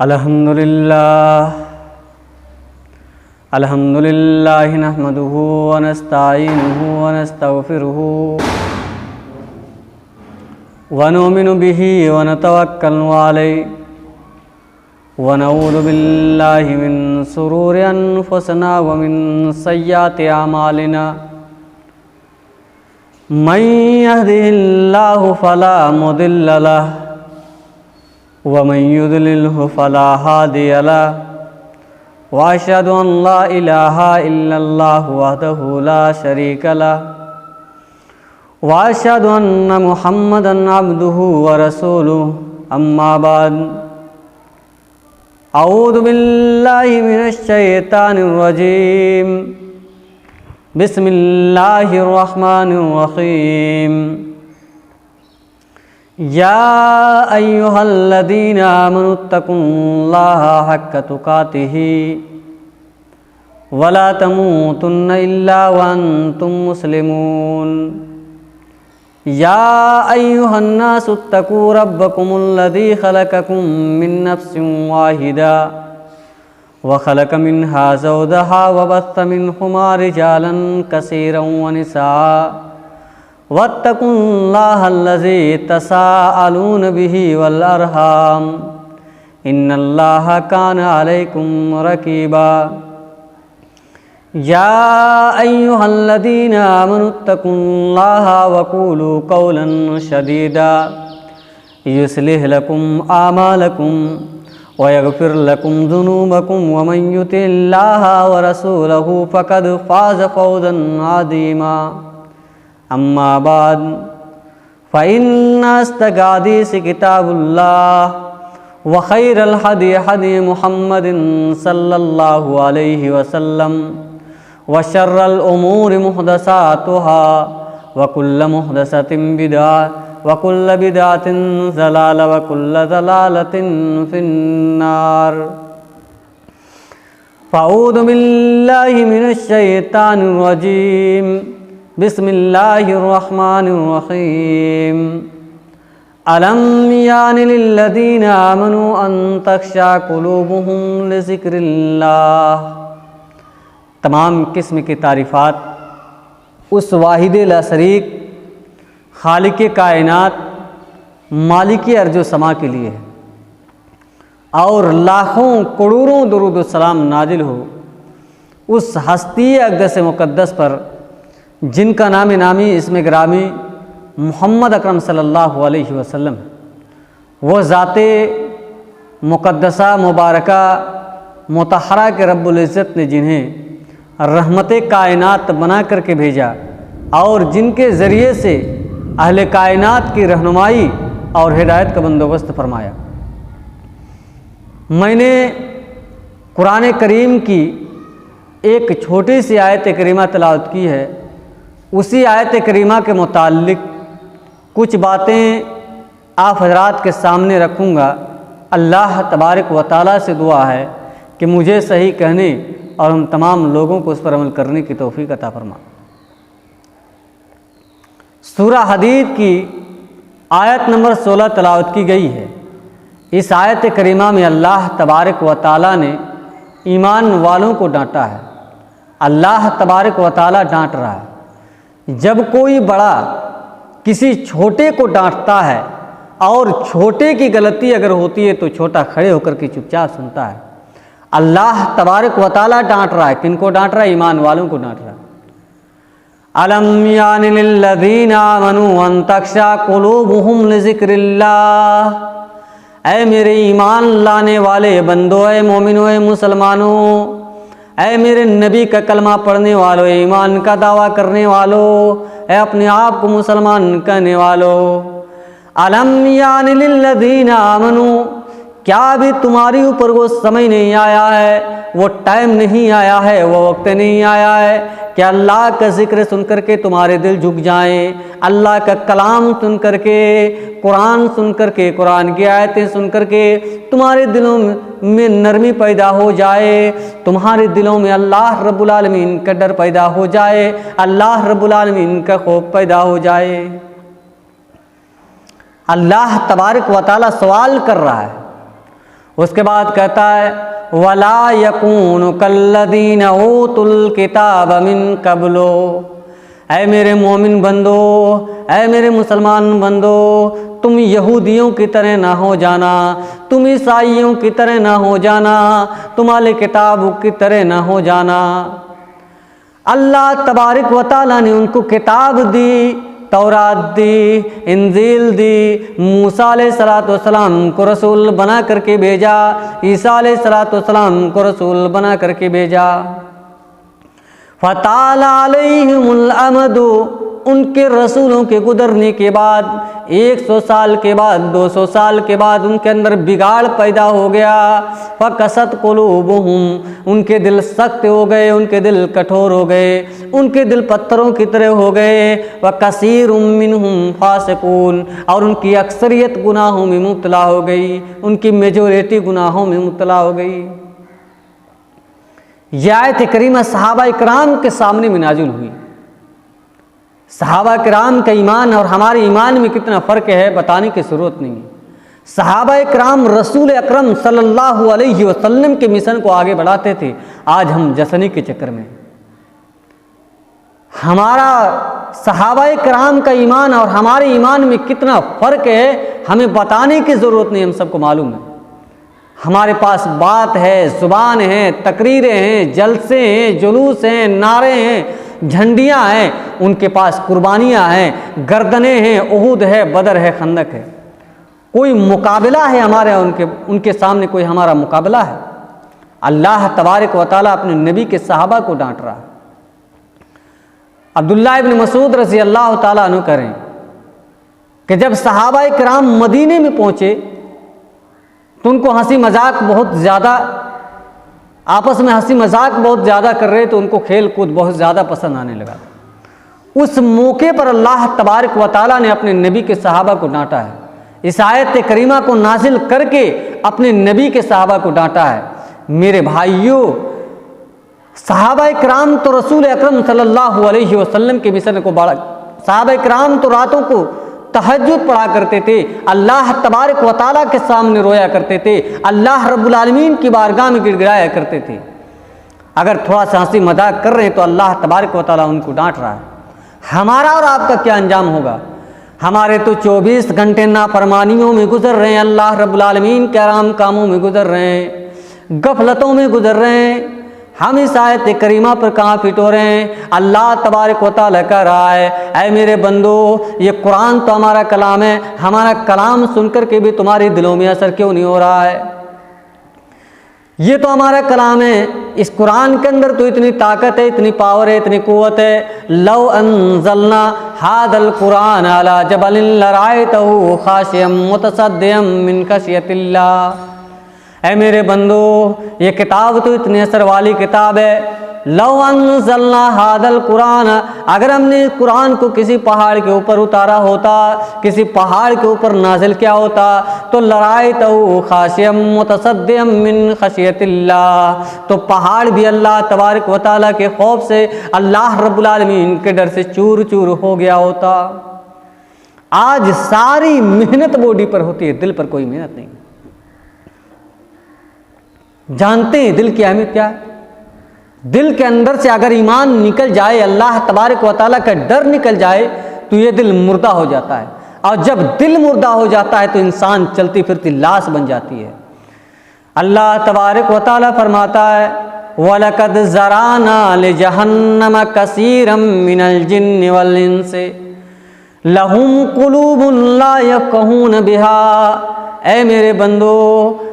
الحمدللہ نحمدہ ونستعینہ ونستغفرہ ونؤمن بہ ونتوکل علیہ ونعوذ باللہ من شرور انفسنا ومن سیئات اعمالنا من یہدہ اللہ فلا مضل لہ ومن يضلله فلا هادي له واشهد ان لا اله الا الله وحده لا شريك له واشهد ان محمدا عبده ورسوله اما بعد اعوذ بالله من الشيطان الرجيم بسم الله الرحمن الرحيم یا ایہا الذین آمنوا اتقوا اللہ حق تقاتہ ولا تموتن الا وانتم مسلمون یا ایہا الناس اتقوا ربکم الذی خلقکم من نفس واحدہ وخلق منها زوجها وبث منہما رجالا کثیرا ونساء واتقوا اللہ الذی تساءلون بہ والارحام ان اللہ کان علیکم رقیبا یا ایہا الذین آمنوا اتقوا اللہ وقولوا قولا سدیدا یصلح لکم اعمالکم ویغفر لکم ذنوبکم ومن یطع اللہ ورسولہ فقد فاز فوزا عظیما اما بعد فإن أصدق الحديث كتاب الله وخير الهدي هدي محمد صلى الله عليه وسلم وشر الأمور محدثاتها وكل محدثة بدعة وكل بدعة ضلالة وكل ضلالة في النار فأعوذ بالله من الشيطان الرجيم بسم اللہ الرحمن الرحیم الم یان للذین آمنوا ان تخشع قلوبهم لذکر اللہ۔ تمام قسم کی تعریفات اس واحد لا شریک خالق کائنات مالک ارض و سما کے لیے ہے، اور لاکھوں کروڑوں درود و سلام نازل ہو اس ہستی اقدس مقدس پر جن کا نام نامی اسم گرامی محمد اکرم صلی اللہ علیہ وسلم، وہ ذات مقدسہ مبارکہ مطہرہ کے رب العزت نے جنہیں رحمت کائنات بنا کر کے بھیجا اور جن کے ذریعے سے اہل کائنات کی رہنمائی اور ہدایت کا بندوبست فرمایا۔ میں نے قرآن کریم کی ایک چھوٹی سی آیت کریمہ تلاوت کی ہے، اسی آیت کریمہ کے متعلق کچھ باتیں آپ حضرات کے سامنے رکھوں گا۔ اللہ تبارک و تعالیٰ سے دعا ہے کہ مجھے صحیح کہنے اور ہم تمام لوگوں کو اس پر عمل کرنے کی توفیق عطا فرما۔ سورہ حدید کی آیت نمبر 16 تلاوت کی گئی ہے۔ اس آیت کریمہ میں اللہ تبارک و تعالیٰ نے ایمان والوں کو ڈانٹا ہے۔ اللہ تبارک و تعالیٰ ڈانٹ رہا ہے۔ جب کوئی بڑا کسی چھوٹے کو ڈانٹتا ہے اور چھوٹے کی غلطی اگر ہوتی ہے تو چھوٹا کھڑے ہو کر کے چپ چاپ سنتا ہے۔ اللہ تبارک و تعالیٰ ڈانٹ رہا ہے۔ کن کو ڈانٹ رہا ہے؟ ایمان والوں کو ڈانٹ رہا ہے۔ الم یان للذین آمنوا ان تخشع قلوبهم لذکر اللہ۔ اے میرے ایمان لانے والے بندو، اے مومنو، اے مسلمانوں، اے میرے نبی کا کلمہ پڑھنے والوں، ایمان کا دعویٰ کرنے والوں، اے اپنے آپ کو مسلمان کہنے والوں، الم یان للذین آمنوا، کیا ابھی تمہاری اوپر وہ سمے نہیں آیا ہے، وہ ٹائم نہیں آیا ہے، وہ وقت نہیں آیا ہے کہ اللہ کا ذکر سن کر کے تمہارے دل جھک جائیں، اللہ کا کلام سن کر کے، قرآن سن کر کے، قرآن کی آیتیں سن کر کے تمہارے دلوں میں نرمی پیدا ہو جائے، تمہارے دلوں میں اللہ رب العالمین کا ڈر پیدا ہو جائے، اللہ رب العالمین کا خوف پیدا ہو جائے۔ اللہ تبارک و تعالیٰ سوال کر رہا ہے، اس کے بعد کہتا ہے وَلَا يَكُونُ كَالَّذِينَ أُوتُوا الْكِتَابَ مِن قَبْلُ، اے میرے مومن بندو، اے میرے مسلمان بندو، تم یہودیوں کی طرح نہ ہو جانا، تم عیسائیوں کی طرح نہ ہو جانا، تم اہل کتاب کی طرح نہ ہو جانا۔ اللہ تبارک و تعالیٰ نے ان کو کتاب دی، تورات دی، انجیل دی، موسیٰ علیہ السلام کو رسول بنا کر کے بھیجا، عیسیٰ علیہ السلام کو رسول بنا کر کے بھیجا۔ فَطَالَ عَلَيْهِمُ الْأَمَدُ، ان کے رسولوں کے گزرنے کے بعد 100 سال کے بعد 200 سال کے بعد ان کے اندر بگاڑ پیدا ہو گیا۔ فَقَسَتْ قُلُوبُهُمْ، ان کے دل سخت ہو گئے، ان کے دل کٹھور ہو گئے، ان کے دل پتھروں کی طرح ہو گئے۔ وَكَثِيرٌ مِّنْهُمْ فَاسِقُونَ، اور ان کی اکثریت گناہوں میں مبتلا ہو گئی، ان کی میجورٹی گناہوں میں مبتلا ہو گئی۔ یہ آیت کریمہ صحابہ اکرام کے سامنے میں نازل ہوئی۔ صحابہ کرام کا ایمان اور ہمارے ایمان میں کتنا فرق ہے بتانے کی ضرورت نہیں ہے۔ صحابہ کرام رسول اکرم صلی اللہ علیہ وسلم کے مشن کو آگے بڑھاتے تھے، آج ہم جشنی کے چکر میں۔ ہمارا صحابہ کرام کا ایمان اور ہمارے ایمان میں کتنا فرق ہے ہمیں بتانے کی ضرورت نہیں، ہم سب کو معلوم ہے۔ ہمارے پاس بات ہے، زبان ہے، تقریریں ہیں، جلسے ہیں، جلوس ہیں، نعرے ہیں، جھنڈیاں ہیں، ان کے پاس قربانیاں ہیں، گردنیں ہیں، احد ہے، بدر ہے، خندق ہے۔ کوئی مقابلہ ہے ہمارے ان کے سامنے کوئی ہمارا مقابلہ ہے؟ اللہ تبارک و تعالیٰ اپنے نبی کے صحابہ کو ڈانٹ رہا ہے۔ عبداللہ ابن مسعود رضی اللہ تعالیٰ عنہ کریں کہ جب صحابہ کرام مدینے میں پہنچے تو ان کو ہنسی مذاق بہت زیادہ، آپس میں ہنسی مذاق بہت زیادہ کر رہے تو ان کو کھیل کود بہت زیادہ پسند آنے لگا۔ اس موقع پر اللہ تبارک و تعالیٰ نے اپنے نبی کے صحابہ کو ڈانٹا ہے، اس آیت کریمہ کو نازل کر کے اپنے نبی کے صحابہ کو ڈانٹا ہے۔ میرے بھائیوں، صحابہ کرام تو رسول اکرم صلی اللہ علیہ وسلم کے مشن کو بڑھا، صحابہ کرام تو راتوں کو تہجد پڑھا کرتے تھے، اللہ تبارک و تعالیٰ کے سامنے رویا کرتے تھے، اللہ رب العالمین کی بارگاہ میں گڑ گڑایا کرتے تھے۔ اگر تھوڑا سا ہنسی مذاق کر رہے ہیں تو اللہ تبارک و تعالیٰ ان کو ڈانٹ رہا ہے۔ ہمارا اور آپ کا کیا انجام ہوگا؟ ہمارے تو 24 گھنٹے نافرمانیوں میں گزر رہے ہیں، اللہ رب العالمین کے حرام کاموں میں گزر رہے ہیں، غفلتوں میں گزر رہے ہیں۔ ہم اس آیت کریمہ پر کہاں فٹ ہو رہے ہیں؟ اللہ تبارک و تعالیٰ کہہ رہا ہے اے میرے بندو، یہ قرآن تو ہمارا کلام ہے، ہمارا کلام سن کر کے بھی تمہارے دلوں میں اثر کیوں نہیں ہو رہا ہے؟ یہ تو ہمارا کلام ہے، اس قرآن کے اندر تو اتنی طاقت ہے، اتنی پاور ہے، اتنی قوت ہے۔ لو انزلنا ھذا القرآن علی جبل لرأیتہ خاشعا متصدعا من خشیۃ اللہ۔ اے میرے بندو، یہ کتاب تو اتنی اثر والی کتاب ہے۔ لو انزلنا ھذا القرآن، اگر ہم نے قرآن کو کسی پہاڑ کے اوپر اتارا ہوتا، کسی پہاڑ کے اوپر نازل کیا ہوتا تو لرأیتہ خاشعا متصدعا من خشیۃ اللہ، تو پہاڑ بھی اللہ تبارک و تعالیٰ کے خوف سے، اللہ رب العالمین کے ڈر سے چور چور ہو گیا ہوتا۔ آج ساری محنت باڈی پر ہوتی ہے، دل پر کوئی محنت نہیں۔ جانتے ہیں دل کی اہمیت کیا ہے؟ دل کے اندر سے اگر ایمان نکل جائے، اللہ تبارک و تعالیٰ کا ڈر نکل جائے تو یہ دل مردہ ہو جاتا ہے، اور جب دل مردہ ہو جاتا ہے تو انسان چلتی پھرتی لاش بن جاتی ہے۔ اللہ تبارک و تعالیٰ فرماتا ہے وَلَقَدْ ذَرَأْنَا لِجَهَنَّمَ كَثِيرًا مِّنَ الْجِنِّ وَالْإِنسِ لَهُمْ قُلُوبٌ لَا يَفْقَهُونَ بِهَا۔ اے میرے بندو،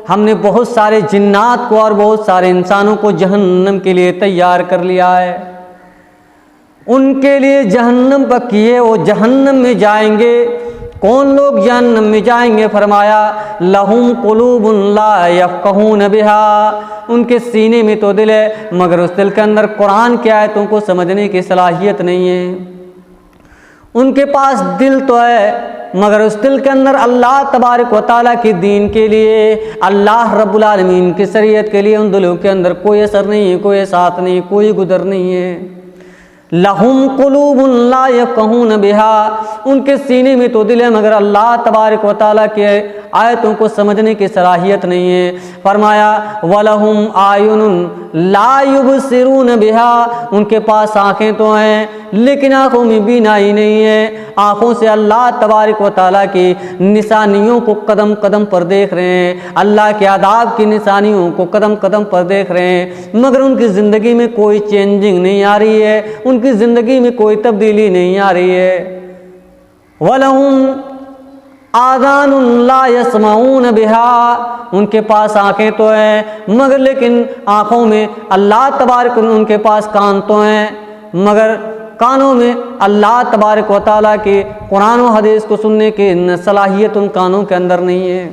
ہم نے بہت سارے جنات کو اور بہت سارے انسانوں کو جہنم کے لیے تیار کر لیا ہے، ان کے لیے جہنم پکی ہے، وہ جہنم میں جائیں گے۔ کون لوگ جہنم میں جائیں گے؟ فرمایا لہم قلوب لا یفقہون بہا، ان کے سینے میں تو دل ہے مگر اس دل کے اندر قرآن کی آیتوں کو سمجھنے کی صلاحیت نہیں ہے۔ ان کے پاس دل تو ہے مگر اس دل کے اندر اللہ تبارک و تعالیٰ کی دین کے لیے، اللہ رب العالمین کی شریعت کے لیے ان دلوں کے اندر کوئی اثر نہیں ہے، کوئی ساتھ نہیں، کوئی گزر نہیں ہے۔ لہم قلوب لا یفقہون بہا، ان کے سینے میں تو دل ہے مگر اللہ تبارک و تعالیٰ کے آیتوں کو سمجھنے کی صلاحیت نہیں ہے۔ فرمایا وَلَهُمْ أَعْيُنٌ لَا يُبْصِرُونَ بِهَا، ان کے پاس آنکھیں تو ہیں لیکن آنکھوں میں بینائی نہیں ہے، آنکھوں سے اللہ تبارک و تعالیٰ کی نشانیوں کو قدم قدم پر دیکھ رہے ہیں، اللہ کے آداب کی نشانیوں کو قدم قدم پر دیکھ رہے ہیں، مگر ان کی زندگی میں کوئی چینجنگ نہیں آ رہی ہے، ان کی زندگی میں کوئی تبدیلی نہیں آ رہی ہے۔ وَلَهُمْ آذان لا يسمعون بها، ان کے پاس آنکھیں تو ہیں مگر لیکن آنکھوں میں اللہ تبارک ان کے پاس کان تو ہیں مگر کانوں میں اللہ تبارک و تعالیٰ کے قرآن و حدیث کو سننے کی صلاحیت ان کانوں کے اندر نہیں ہے۔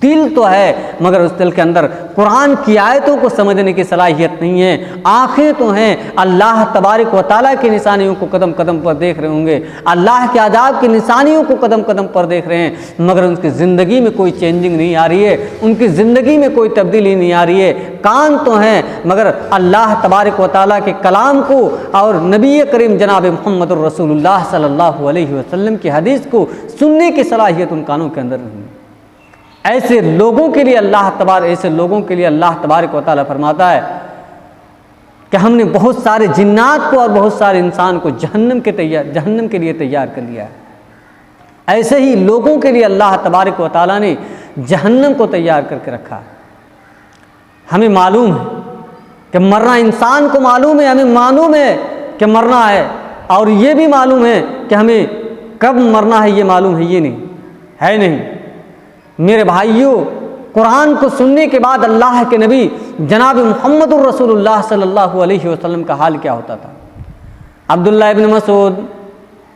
دل تو ہے مگر اس دل کے اندر قرآن کی آیتوں کو سمجھنے کی صلاحیت نہیں ہے، آنکھیں تو ہیں اللہ تبارک و تعالیٰ کی نشانیوں کو قدم قدم پر دیکھ رہے ہوں گے، اللہ کے آداب کی نشانیوں کو قدم قدم پر دیکھ رہے ہیں مگر ان کی زندگی میں کوئی چینجنگ نہیں آ رہی ہے، ان کی زندگی میں کوئی تبدیلی نہیں آ رہی ہے۔ کان تو ہیں مگر اللہ تبارک و تعالیٰ کے کلام کو اور نبی کریم جناب محمد الرسول اللہ صلی اللہ علیہ وسلم کی حدیث کو سننے کی صلاحیت ان کانوں کے اندر نہیں ہے۔ ایسے لوگوں کے لیے اللہ تبارک و تعالیٰ فرماتا ہے کہ ہم نے بہت سارے جنات کو اور بہت سارے انسان کو جہنم کے لیے تیار کر لیا ہے۔ ایسے ہی لوگوں کے لیے اللہ تبارک و تعالیٰ نے جہنم کو تیار کر کے رکھا ہے۔ ہمیں معلوم ہے کہ مرنا، انسان کو معلوم ہے، ہمیں معلوم ہے کہ مرنا ہے، اور یہ بھی معلوم ہے کہ ہمیں کب مرنا ہے، یہ معلوم ہے، یہ نہیں۔ میرے بھائیوں، قرآن کو سننے کے بعد اللہ کے نبی جناب محمد الرسول اللہ صلی اللہ علیہ وسلم کا حال کیا ہوتا تھا؟ عبداللہ ابن مسعود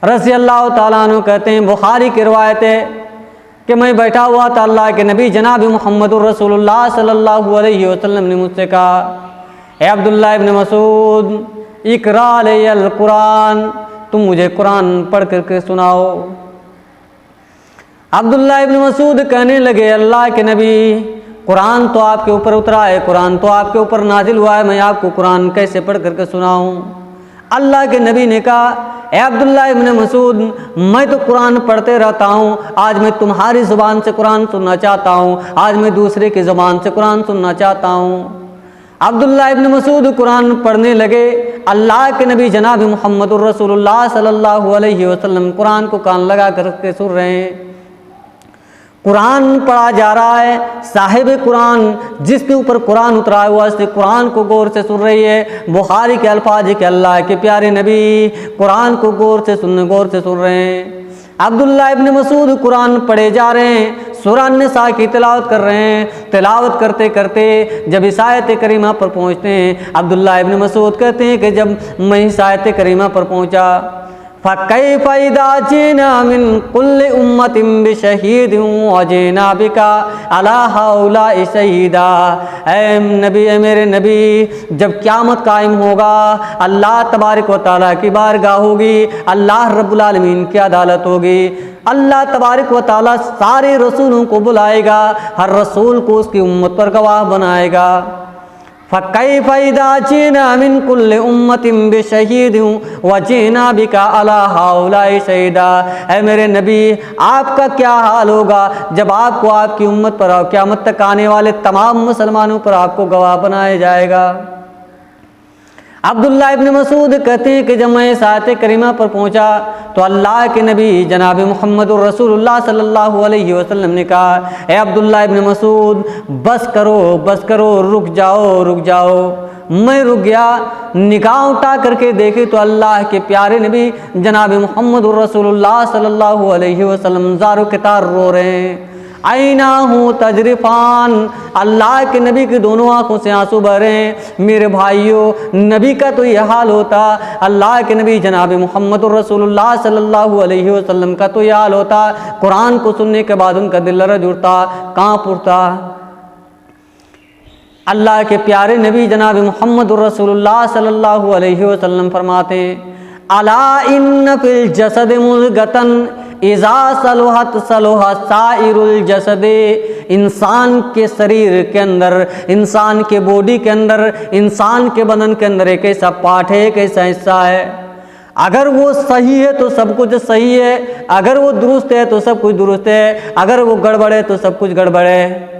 رضی اللہ تعالیٰ عنہ کہتے ہیں، بخاری کی روایت ہے کہ میں بیٹھا ہوا تھا، اللہ کے نبی جناب محمد الرسول اللہ صلی اللہ علیہ وسلم نے مجھ سے کہا، اے عبداللہ ابن مسعود اقرا علی القرآن، تم مجھے قرآن پڑھ کر کے سناؤ۔ عبداللہ ابن مسعود کہنے لگے، اللہ کے نبی قرآن تو آپ کے اوپر اترا ہے، قرآن تو آپ کے اوپر نازل ہوا ہے، میں آپ کو قرآن کیسے پڑھ کر کے سناؤں؟ اللہ کے نبی نے کہا، اے عبداللہ ابن مسعود میں تو قرآن پڑھتے رہتا ہوں، آج میں تمہاری زبان سے قرآن سننا چاہتا ہوں، آج میں دوسرے کی زبان سے قرآن سننا چاہتا ہوں۔ عبداللہ ابن مسعود قرآن پڑھنے لگے، اللہ کے نبی جناب محمد الرسول اللہ صلی اللہ علیہ وسلم قرآن کو کان لگا کر کے سن رہے ہیں۔ قرآن پڑھا جا رہا ہے، صاحب قرآن جس کے اوپر قرآن اترا ہوا اس قرآن کو غور سے سن رہی ہے۔ بخاری کے الفاظ کہ اللہ کے پیارے نبی قرآن کو غور سے سن رہے ہیں۔ عبداللہ ابن مسعود قرآن پڑھے جا رہے ہیں، سورہ النساء کی تلاوت کر رہے ہیں، تلاوت کرتے کرتے جب اس آیت کریمہ پر پہنچتے ہیں، عبداللہ ابن مسعود کہتے ہیں کہ جب میں اس آیت کریمہ پر پہنچا، فَكَيْفَ إِذَا جِئْنَا مِنْ كُلِّ أُمَّةٍ بِشَهِيدٍ وَجِئْنَا بِكَ عَلَىٰ هَؤُلَاءِ شَهِيدًا، اے نبی، اے میرے نبی، جب قیامت قائم ہوگا، اللہ تبارک و تعالیٰ کی بارگاہ ہوگی، اللہ رب العالمین کی عدالت ہوگی، اللہ تبارک و تعالیٰ سارے رسولوں کو بلائے گا، ہر رسول کو اس کی امت پر گواہ بنائے گا۔ فَكَيْفَ إِذَا جِئْنَا مِنْ كُلِّ أُمَّةٍ بِشَهِيدٍ وَجِئْنَا بِكَ عَلَىٰ هَؤُلَاءِ شَهِيدًا، اے میرے نبی آپ کا کیا حال ہوگا جب آپ کو آپ کی امت پر اور قیامت تک آنے والے تمام مسلمانوں پر آپ کو گواہ بنایا جائے گا۔ عبداللہ ابن مسعود کہتے ہیں کہ جب میں اس آیت کریمہ پر پہنچا تو اللہ کے نبی جناب محمد الرسول اللہ صلی اللہ علیہ وسلم نے کہا، اے عبداللہ ابن مسعود بس کرو، رک جاؤ۔ میں رک گیا، نگاہ اٹھا کر کے دیکھی تو اللہ کے پیارے نبی جناب محمد الرسول اللہ صلی اللہ علیہ وسلم زار و کتار رو رہے ہیں، عیناہ تجرفان، اللہ کے نبی کی دونوں آنکھوں سے آنسو بہ رہے ہیں۔ میرے بھائیوں، نبی کا تو یہ حال ہوتا، اللہ کے نبی جناب محمد الرسول اللہ صلی اللہ علیہ وسلم کا تو یہ حال ہوتا، قرآن کو سننے کے بعد ان کا دل لرز اٹھتا، کانپ اٹھتا۔ اللہ کے پیارے نبی جناب محمد الرسول اللہ صلی اللہ علیہ وسلم فرماتے ہیں، الا ان فی الجسد مضغۃ اذا صلحت صلح سائر الجسد، انسان کے شریر کے اندر، انسان کے باڈی کے اندر، انسان کے بدن کے اندر ایک ایسا پارٹ ہے، ایک ایسا حصہ ہے، اگر وہ صحیح ہے تو سب کچھ صحیح ہے، اگر وہ درست ہے تو سب کچھ درست ہے، اگر وہ گڑبڑ ہے تو سب کچھ گڑبڑ ہے۔